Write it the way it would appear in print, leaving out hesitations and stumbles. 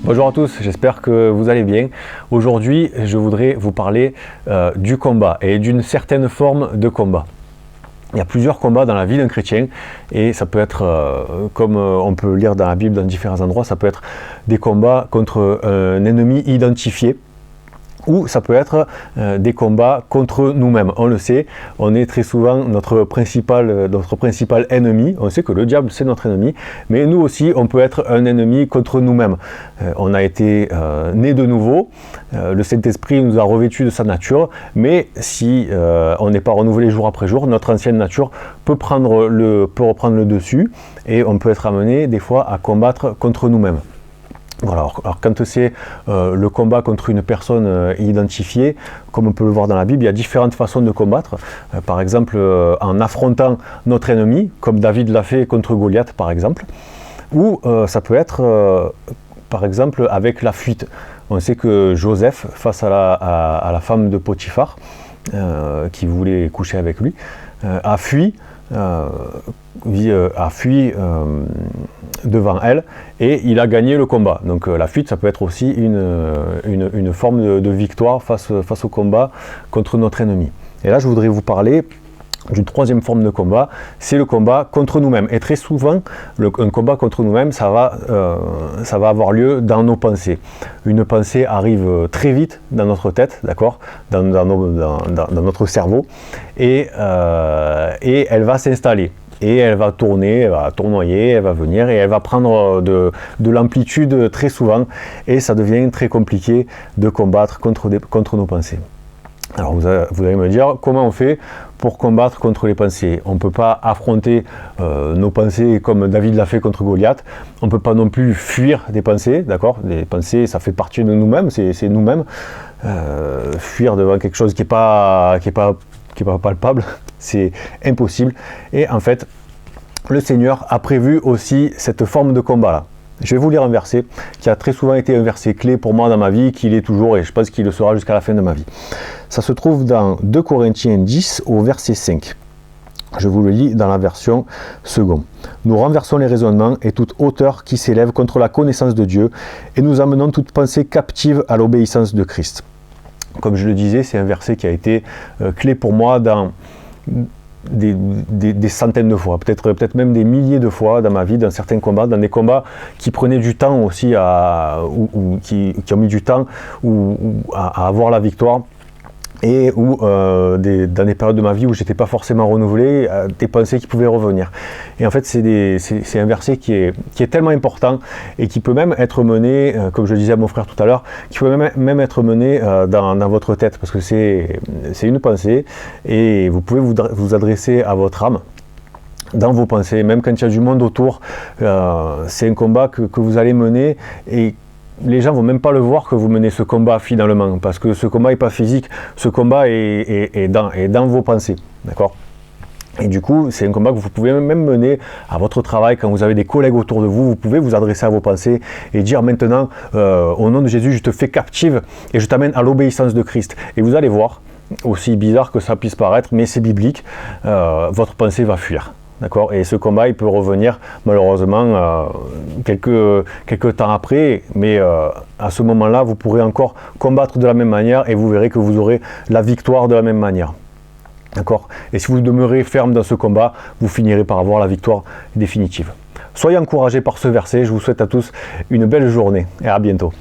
Bonjour à tous, j'espère que vous allez bien. Aujourd'hui, je voudrais vous parler du combat et d'une certaine forme de combat. Il y a plusieurs combats dans la vie d'un chrétien et ça peut être, comme on peut lire dans la Bible dans différents endroits, ça peut être des combats contre un ennemi identifié. Ou ça peut être des combats contre nous-mêmes. On le sait, on est très souvent notre principal ennemi. On sait que le diable, c'est notre ennemi. Mais nous aussi, on peut être un ennemi contre nous-mêmes. On a été né de nouveau. Le Saint-Esprit nous a revêtus de sa nature. Mais si on n'est pas renouvelé jour après jour, notre ancienne nature peut reprendre le dessus. Et on peut être amené des fois à combattre contre nous-mêmes. Voilà, alors quand c'est le combat contre une personne identifiée, comme on peut le voir dans la Bible, il y a différentes façons de combattre. Par exemple, en affrontant notre ennemi, comme David l'a fait contre Goliath, par exemple. Ou ça peut être, par exemple, avec la fuite. On sait que Joseph, face à la femme de Potiphar, qui voulait coucher avec lui, a fui devant elle et il a gagné le combat. Donc la fuite, ça peut être aussi une forme de victoire face au combat contre notre ennemi. Et là, je voudrais vous parler d'une troisième forme de combat, c'est le combat contre nous-mêmes. Et très souvent, un combat contre nous-mêmes, ça va avoir lieu dans nos pensées. Une pensée arrive très vite dans notre tête, d'accord, dans notre cerveau, et elle va s'installer. Et elle va tourner, elle va tournoyer, elle va venir et elle va prendre de l'amplitude très souvent. Et ça devient très compliqué de combattre contre nos pensées. Alors vous allez me dire, comment on fait pour combattre contre les pensées? On ne peut pas affronter nos pensées comme David l'a fait contre Goliath. On ne peut pas non plus fuir des pensées, d'accord? Les pensées, ça fait partie de nous-mêmes, c'est nous-mêmes. Fuir devant quelque chose qui n'est pas palpable, c'est impossible. Et en fait, le Seigneur a prévu aussi cette forme de combat-là. Je vais vous lire un verset qui a très souvent été un verset clé pour moi dans ma vie, qu'il est toujours et je pense qu'il le sera jusqu'à la fin de ma vie. Ça se trouve dans 2 Corinthiens 10 au verset 5. Je vous le lis dans la version seconde. Nous renversons les raisonnements et toute hauteur qui s'élève contre la connaissance de Dieu et nous amenons toute pensée captive à l'obéissance de Christ. Comme je le disais, c'est un verset qui a été clé pour moi dans des centaines de fois, peut-être même des milliers de fois dans ma vie, dans certains combats, dans des combats qui prenaient du temps aussi, qui ont mis du temps à avoir la victoire. Et dans des périodes de ma vie où j'étais pas forcément renouvelé, des pensées qui pouvaient revenir. Et en fait, c'est un verset qui est tellement important et qui peut même être mené, comme je disais à mon frère tout à l'heure, qui peut même être mené dans votre tête, parce que c'est une pensée et vous pouvez vous adresser à votre âme dans vos pensées, même quand il y a du monde autour. C'est un combat que vous allez mener et les gens ne vont même pas le voir que vous menez ce combat finalement, parce que ce combat n'est pas physique, ce combat est dans vos pensées, d'accord? Et du coup, c'est un combat que vous pouvez même mener à votre travail, quand vous avez des collègues autour de vous, vous pouvez vous adresser à vos pensées et dire maintenant, au nom de Jésus, je te fais captive et je t'amène à l'obéissance de Christ. Et vous allez voir, aussi bizarre que ça puisse paraître, mais c'est biblique, votre pensée va fuir. D'accord? Et ce combat, il peut revenir malheureusement quelques temps après, mais à ce moment-là, vous pourrez encore combattre de la même manière et vous verrez que vous aurez la victoire de la même manière. D'accord? Et si vous demeurez ferme dans ce combat, vous finirez par avoir la victoire définitive. Soyez encouragés par ce verset, je vous souhaite à tous une belle journée et à bientôt.